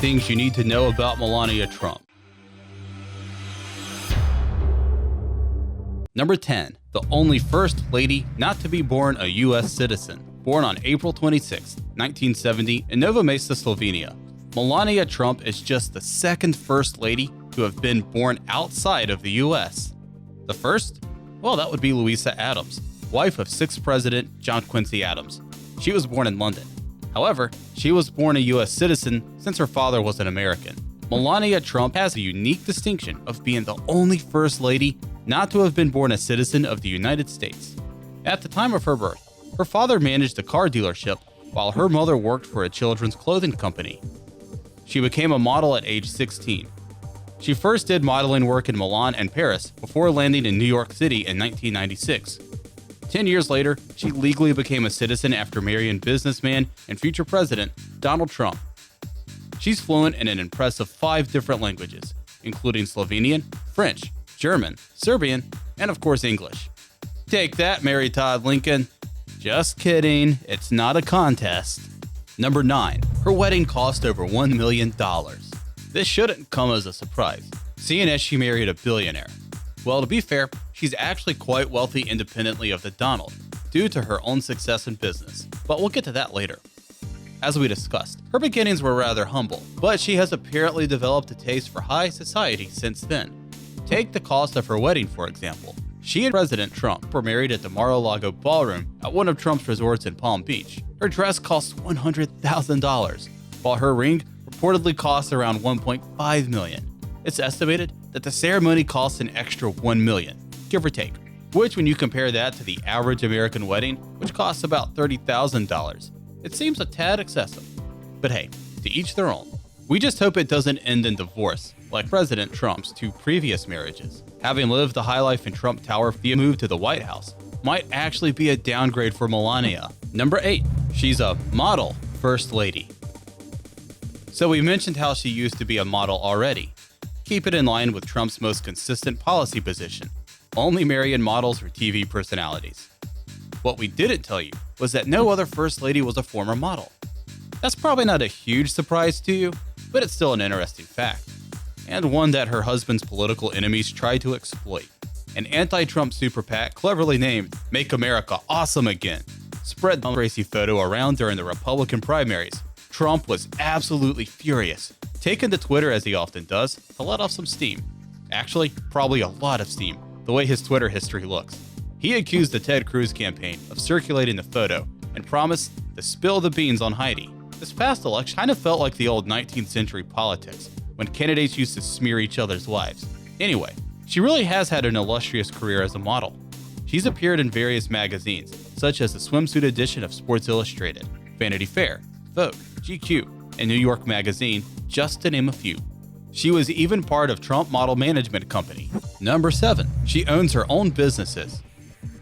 things you need to know about Melania Trump. Number 10. The only first lady not to be born a U.S. citizen. Born on April 26, 1970 in Novo Mesto, Slovenia, Melania Trump is just the second first lady to have been born outside of the U.S. The first? Well, that would be Louisa Adams, wife of 6th President John Quincy Adams. She was born in London. However, she was born a U.S. citizen since her father was an American. Melania Trump has a unique distinction of being the only first lady not to have been born a citizen of the United States. At the time of her birth, her father managed a car dealership while her mother worked for a children's clothing company. She became a model at age 16. She first did modeling work in Milan and Paris before landing in New York City in 1996. 10 years later, she legally became a citizen after marrying businessman and future president Donald Trump. She's fluent in an impressive 5 different languages, including Slovenian, French, German, Serbian, and of course English. Take that, Mary Todd Lincoln. Just kidding, it's not a contest. Number 9. Her wedding cost over $1 million. This shouldn't come as a surprise, seeing as she married a billionaire. Well, to be fair, she's actually quite wealthy independently of the Donald, due to her own success in business, but we'll get to that later. As we discussed, her beginnings were rather humble, but she has apparently developed a taste for high society since then. Take the cost of her wedding, for example. She and President Trump were married at the Mar-a-Lago Ballroom at one of Trump's resorts in Palm Beach. Her dress cost $100,000, while her ring reportedly costs around $1.5 million. It's estimated that the ceremony costs an extra $1 million, give or take, which when you compare that to the average American wedding, which costs about $30,000, it seems a tad excessive. But hey, to each their own. We just hope it doesn't end in divorce, like President Trump's 2 previous marriages. Having lived the high life in Trump Tower via move to the White House might actually be a downgrade for Melania. Number 8. She's a model first lady. So we mentioned how she used to be a model already. Keep it in line with Trump's most consistent policy position, only marrying models or TV personalities. What we didn't tell you was that no other first lady was a former model. That's probably not a huge surprise to you, but it's still an interesting fact, and one that her husband's political enemies tried to exploit. An anti-Trump super PAC cleverly named Make America Awesome Again spread the racy photo around during the Republican primaries. Trump was absolutely furious, taking to Twitter as he often does to let off some steam. Actually, probably a lot of steam, the way his Twitter history looks. He accused the Ted Cruz campaign of circulating the photo and promised to spill the beans on Heidi. This past election kind of felt like the old 19th century politics, when candidates used to smear each other's wives. Anyway, she really has had an illustrious career as a model. She's appeared in various magazines, such as the swimsuit edition of Sports Illustrated, Vanity Fair, Vogue, GQ, and New York Magazine, just to name a few. She was even part of Trump Model Management Company. Number 7. She owns her own businesses.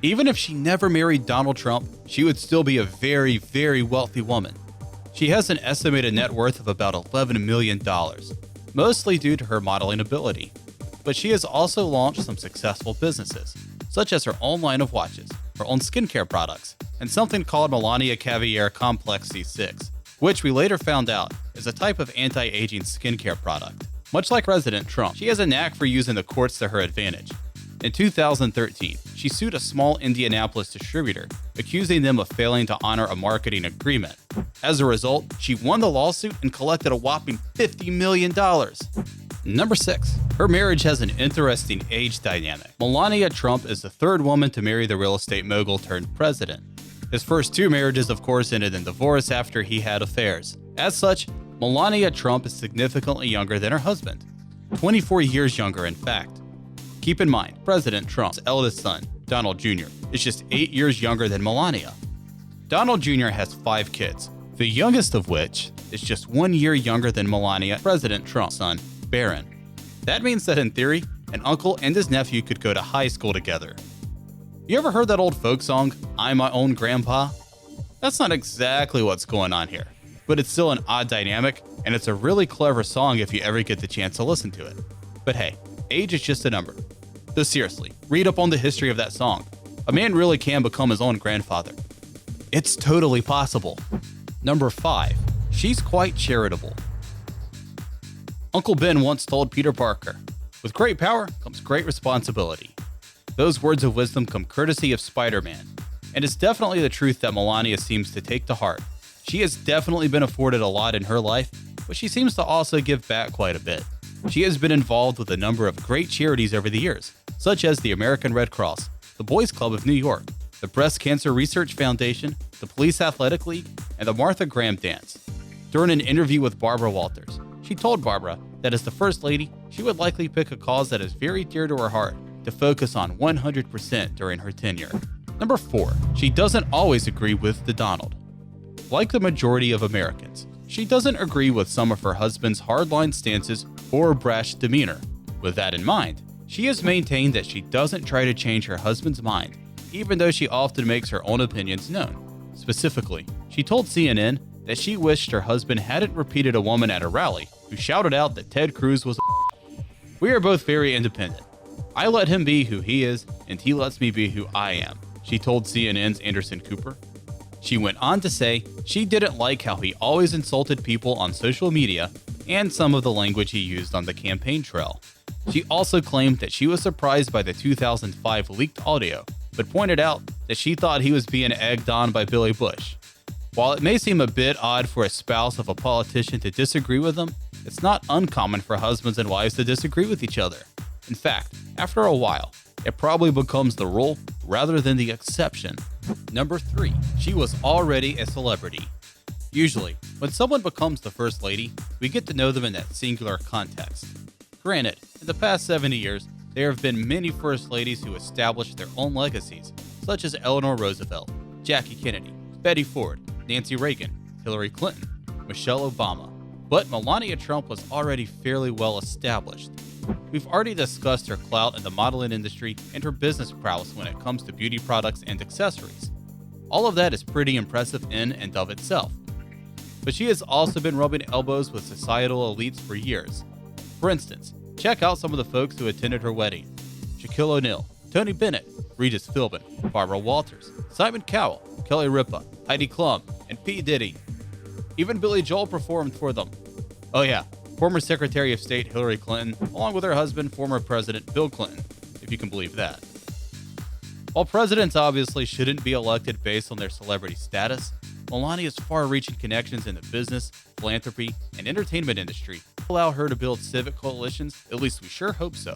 Even if she never married Donald Trump, she would still be a very, very wealthy woman. She has an estimated net worth of about $11 million, mostly due to her modeling ability. But she has also launched some successful businesses, such as her own line of watches, her own skincare products, and something called Melania Caviar Complex C6, which we later found out is a type of anti-aging skincare product. Much like President Trump, she has a knack for using the courts to her advantage. In 2013, she sued a small Indianapolis distributor, accusing them of failing to honor a marketing agreement. As a result, she won the lawsuit and collected a whopping $50 million. Number 6. Her marriage has an interesting age dynamic. Melania Trump is the 3rd woman to marry the real estate mogul turned president. His first 2 marriages, of course, ended in divorce after he had affairs. As such, Melania Trump is significantly younger than her husband, 24 years younger in fact. Keep in mind, President Trump's eldest son, Donald Jr., is just 8 years younger than Melania. Donald Jr. has 5 kids, the youngest of which is just 1 year younger than Melania, President Trump's son, Barron. That means that in theory, an uncle and his nephew could go to high school together. You ever heard that old folk song, I'm My Own Grandpa? That's not exactly what's going on here, but it's still an odd dynamic, and it's a really clever song if you ever get the chance to listen to it. But hey, age is just a number. Though seriously, read up on the history of that song. A man really can become his own grandfather. It's totally possible. Number 5. She's quite charitable. Uncle Ben once told Peter Parker, "With great power comes great responsibility." Those words of wisdom come courtesy of Spider-Man, and it's definitely the truth that Melania seems to take to heart. She has definitely been afforded a lot in her life, but she seems to also give back quite a bit. She has been involved with a number of great charities over the years, such as the American Red Cross, the Boys Club of New York, the Breast Cancer Research Foundation, the Police Athletic League, and the Martha Graham Dance. During an interview with Barbara Walters, she told Barbara that as the First Lady, she would likely pick a cause that is very dear to her heart to focus on 100% during her tenure. Number 4. She doesn't always agree with the Donald. Like the majority of Americans, she doesn't agree with some of her husband's hardline stances or brash demeanor. With that in mind, she has maintained that she doesn't try to change her husband's mind, even though she often makes her own opinions known. Specifically, she told CNN that she wished her husband hadn't repeated a woman at a rally who shouted out that Ted Cruz was a "We are both very independent. I let him be who he is, and he lets me be who I am," she told CNN's Anderson Cooper. She went on to say she didn't like how he always insulted people on social media and some of the language he used on the campaign trail. She also claimed that she was surprised by the 2005 leaked audio, but pointed out that she thought he was being egged on by Billy Bush. While it may seem a bit odd for a spouse of a politician to disagree with them, it's not uncommon for husbands and wives to disagree with each other. In fact, after a while, it probably becomes the rule rather than the exception. Number 3. She was already a celebrity. Usually, when someone becomes the First Lady, we get to know them in that singular context. Granted, in the past 70 years, there have been many First Ladies who established their own legacies, such as Eleanor Roosevelt, Jackie Kennedy, Betty Ford, Nancy Reagan, Hillary Clinton, Michelle Obama. But Melania Trump was already fairly well established. We've already discussed her clout in the modeling industry and her business prowess when it comes to beauty products and accessories. All of that is pretty impressive in and of itself. But she has also been rubbing elbows with societal elites for years. For instance, check out some of the folks who attended her wedding: Shaquille O'Neal, Tony Bennett, Regis Philbin, Barbara Walters, Simon Cowell, Kelly Ripa, Heidi Klum, and P. Diddy. Even Billy Joel performed for them. Oh yeah, former Secretary of State Hillary Clinton, along with her husband, former President Bill Clinton, if you can believe that. While presidents obviously shouldn't be elected based on their celebrity status, Melania's far-reaching connections in the business, philanthropy, and entertainment industry allow her to build civic coalitions, at least we sure hope so.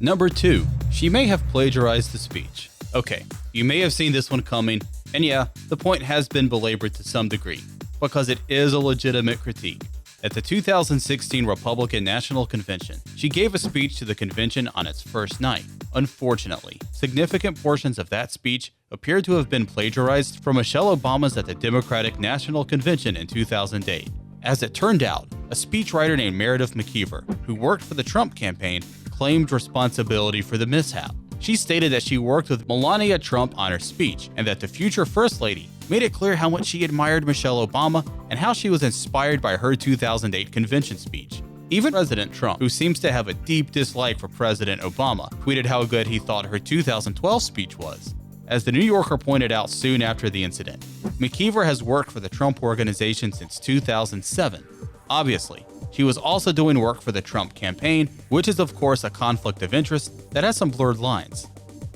Number 2. She may have plagiarized the speech. Okay, you may have seen this one coming, and yeah, the point has been belabored to some degree, because it is a legitimate critique. At the 2016 Republican National Convention, she gave a speech to the convention on its first night. Unfortunately, significant portions of that speech appear to have been plagiarized from Michelle Obama's at the Democratic National Convention in 2008. As it turned out, a speechwriter named Meredith McKeever, who worked for the Trump campaign, claimed responsibility for the mishap. She stated that she worked with Melania Trump on her speech and that the future First Lady made it clear how much she admired Michelle Obama and how she was inspired by her 2008 convention speech. Even President Trump, who seems to have a deep dislike for President Obama, tweeted how good he thought her 2012 speech was. As the New Yorker pointed out soon after the incident, McKeever has worked for the Trump Organization since 2007. Obviously, she was also doing work for the Trump campaign, which is of course a conflict of interest that has some blurred lines.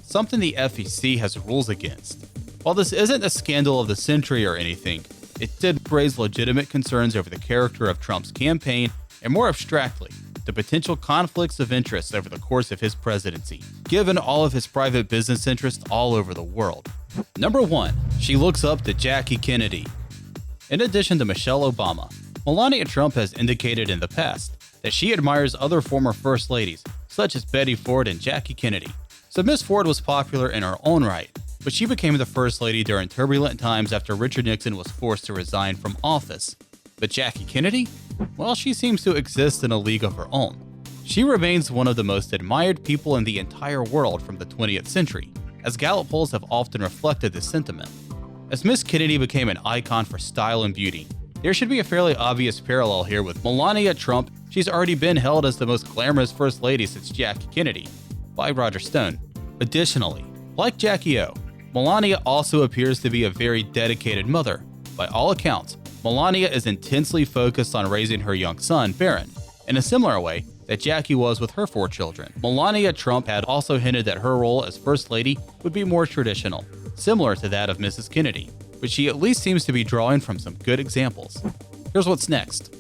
Something the FEC has rules against. While this isn't a scandal of the century or anything, it did raise legitimate concerns over the character of Trump's campaign and, more abstractly, the potential conflicts of interest over the course of his presidency, given all of his private business interests all over the world. Number 1. She looks up to Jackie Kennedy. In addition to Michelle Obama, Melania Trump has indicated in the past that she admires other former First Ladies, such as Betty Ford and Jackie Kennedy. So Miss Ford was popular in her own right, but she became the First Lady during turbulent times after Richard Nixon was forced to resign from office. But Jackie Kennedy? Well, she seems to exist in a league of her own. She remains one of the most admired people in the entire world from the 20th century, as Gallup polls have often reflected this sentiment. As Miss Kennedy became an icon for style and beauty, there should be a fairly obvious parallel here with Melania Trump. She's already been hailed as the most glamorous First Lady since Jackie Kennedy, by Roger Stone. Additionally, like Jackie O, Melania also appears to be a very dedicated mother. By all accounts, Melania is intensely focused on raising her young son, Barron, in a similar way that Jackie was with her 4 children. Melania Trump had also hinted that her role as First Lady would be more traditional, similar to that of Mrs. Kennedy, but she at least seems to be drawing from some good examples. Here's what's next.